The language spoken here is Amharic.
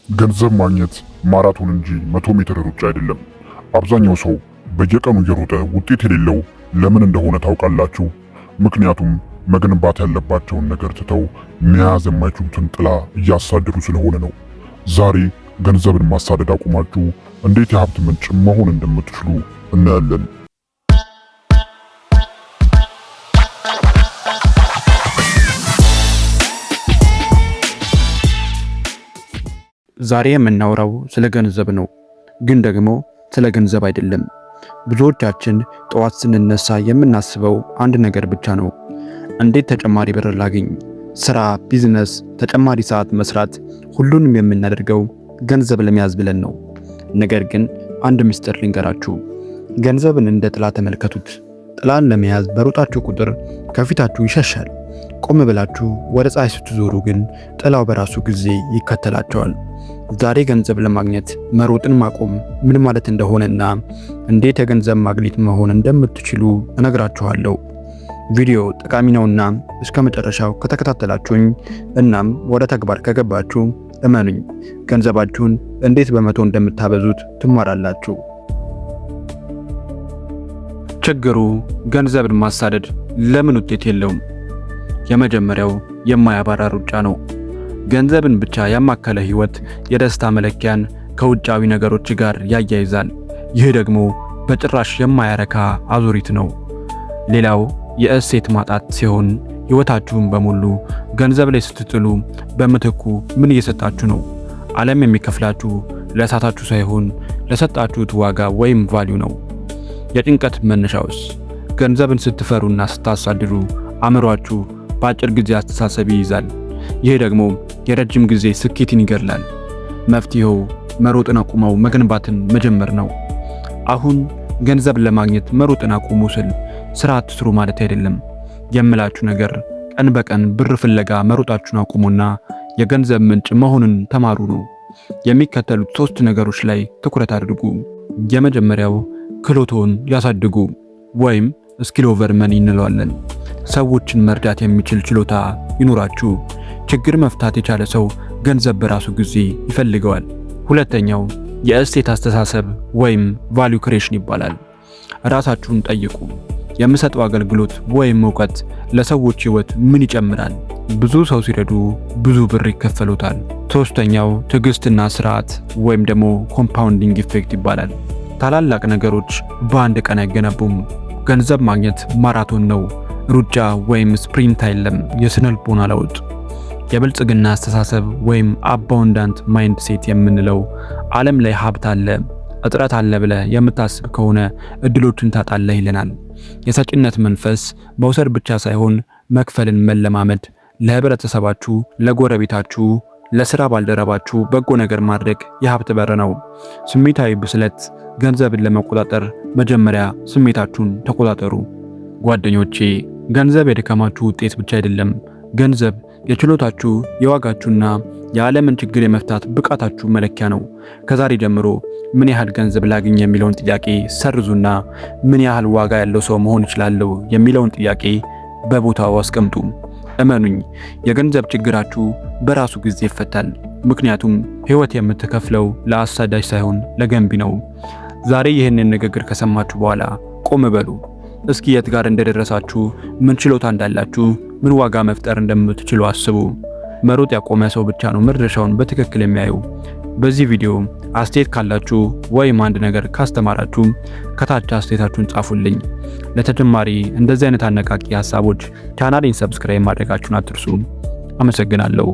ገንዘብ ማግኘት ማራቶን እንጂ 100 ሜትር ሩጫ አይደለም። አብዛኛው ሰው በየቀኑ እየሮጠ ውጤት የሌለው ለምን እንደሆነ ታውቃላችሁ? ምክንያቱም መገንባት ያለባቸውን ነገር ትተው መያዝ የማይችሉትን ጥላ እያሳደዱ ስለሆነ ነው። ዛሬ ገንዘብን ማሳደድ አቁማችሁ እንዴት የሀብት ምንጭ መሆን እንደምትችሉ እናያለን። ዛሬ የምናወራው ስለ ገንዘብ ነው፣ ግን ደግሞ ስለ ገንዘብ አይደለም። ብዙዎቻችን ጠዋት ስንነሳ የምናስበው አንድ ነገር ብቻ ነው። እንዴት ተጨማሪ ብር ላገኝ? ስራ፣ ቢዝነስ፣ ተጨማሪ ሰዓት መስራት፣ ሁሉንም የምናደርገው ገንዘብ ለመያዝ ብለን ነው። ነገር ግን አንድ ምስጢር ልንገራችሁ። ገንዘብን እንደ ጥላ ተመልከቱት። ጥላን ለመያዝ በሮጣችሁ ቁጥር ከፊታችሁ ይሸሻል። ቆም ብላችሁ ወደ ፀሐይ ስትዞሩ ግን ጥላው በራሱ ጊዜ ይከተላቸዋል። ዛሬ ገንዘብ ለማግኘት መሮጥን ማቆም ምን ማለት እንደሆነና እንዴት የገንዘብ ማግኔት መሆን እንደምትችሉ እነግራችኋለሁ። ቪዲዮ ጠቃሚ ነውና እስከ መጨረሻው ከተከታተላችሁኝ እናም ወደ ተግባር ከገባችሁ እመኑኝ ገንዘባችሁን እንዴት በመቶ እንደምታበዙት ትማራላችሁ። ችግሩ ገንዘብን ማሳደድ ለምን ውጤት የለውም? የመጀመሪያው የማያባራ ሩጫ ነው። ገንዘብን ብቻ ያማከለ ህይወት የደስታ መለኪያን ከውጫዊ ነገሮች ጋር ያያይዛል። ይህ ደግሞ በጭራሽ የማያረካ አዙሪት ነው። ሌላው የእሴት ማጣት ሲሆን ህይወታችሁን በሙሉ ገንዘብ ላይ ስትጥሉ በምትኩ ምን እየሰጣችሁ ነው? ዓለም የሚከፍላችሁ ለእሳታችሁ ሳይሆን ለሰጣችሁት ዋጋ ወይም ቫልዩ ነው። የጭንቀት መነሻውስ? ገንዘብን ስትፈሩና ስታሳድዱ አእምሯችሁ በአጭር ጊዜ አስተሳሰብ ይይዛል። ይህ ደግሞ የረጅም ጊዜ ስኬትን ይገድላል። መፍትሄው መሮጥን አቁመው መገንባትን መጀመር ነው። አሁን ገንዘብ ለማግኘት መሮጥን አቁሙ ስል ስራ አትስሩ ማለት አይደለም። የምላችሁ ነገር ቀን በቀን ብር ፍለጋ መሮጣችሁን አቁሙና የገንዘብ ምንጭ መሆንን ተማሩ ነው። የሚከተሉት 3 ነገሮች ላይ ትኩረት አድርጉ። የመጀመሪያው ክህሎቶን ያሳድጉ ወይም ስኪል ኦቨር መኒ እንለዋለን። ሰዎችን መርዳት የሚችል ችሎታ ይኑራችሁ። ችግር መፍታት የቻለ ሰው ገንዘብ በራሱ ጊዜ ይፈልገዋል። ሁለተኛው የእሴት አስተሳሰብ ወይም ቫልዩ ክሬሽን ይባላል። ራሳችሁን ጠይቁ። የምሰጠው አገልግሎት ወይም እውቀት ለሰዎች ህይወት ምን ይጨምራል? ብዙ ሰው ሲረዱ ብዙ ብር ይከፈሉታል። ሶስተኛው ትዕግስትና ስርዓት ወይም ደግሞ ኮምፓውንዲንግ ኢፌክት ይባላል። ታላላቅ ነገሮች በአንድ ቀን አይገነቡም። ገንዘብ ማግኘት ማራቶን ነው፣ ሩጫ ወይም ስፕሪንት አይደለም። የስነ ልቦና ለውጥ የብልጽግና አስተሳሰብ ወይም አባውንዳንት ማይንድ ሴት የምንለው ዓለም ላይ ሀብት አለ፣ እጥረት አለ ብለህ የምታስብ ከሆነ እድሎችን ታጣለህ ይለናል። የሰጪነት መንፈስ መውሰድ ብቻ ሳይሆን መክፈልን መለማመድ፣ ለህብረተሰባችሁ፣ ለጎረቤታችሁ፣ ለስራ ባልደረባችሁ በጎ ነገር ማድረግ የሀብት በር ነው። ስሜታዊ ብስለት ገንዘብን ለመቆጣጠር መጀመሪያ ስሜታችሁን ተቆጣጠሩ። ጓደኞቼ ገንዘብ የድካማችሁ ውጤት ብቻ አይደለም። ገንዘብ የችሎታችሁ የዋጋችሁና የዓለምን ችግር የመፍታት ብቃታችሁ መለኪያ ነው። ከዛሬ ጀምሮ ምን ያህል ገንዘብ ላግኝ የሚለውን ጥያቄ ሰርዙና ምን ያህል ዋጋ ያለው ሰው መሆን እችላለሁ የሚለውን ጥያቄ በቦታው አስቀምጡ። እመኑኝ የገንዘብ ችግራችሁ በራሱ ጊዜ ይፈታል። ምክንያቱም ህይወት የምትከፍለው ለአሳዳጅ ሳይሆን ለገንቢ ነው። ዛሬ ይህንን ንግግር ከሰማችሁ በኋላ ቆም በሉ። እስኪ የት ጋር እንደደረሳችሁ፣ ምን ችሎታ እንዳላችሁ፣ ምን ዋጋ መፍጠር እንደምትችሉ አስቡ። መሮጥ ያቆመ ሰው ብቻ ነው መድረሻውን በትክክል የሚያዩ። በዚህ ቪዲዮ አስተያየት ካላችሁ ወይም አንድ ነገር ካስተማራችሁ ከታች አስተያየታችሁን ጻፉልኝ። ለተጨማሪ እንደዚህ አይነት አነቃቂ ሀሳቦች ቻናሌን ሰብስክራይብ ማድረጋችሁን አትርሱ። አመሰግናለሁ።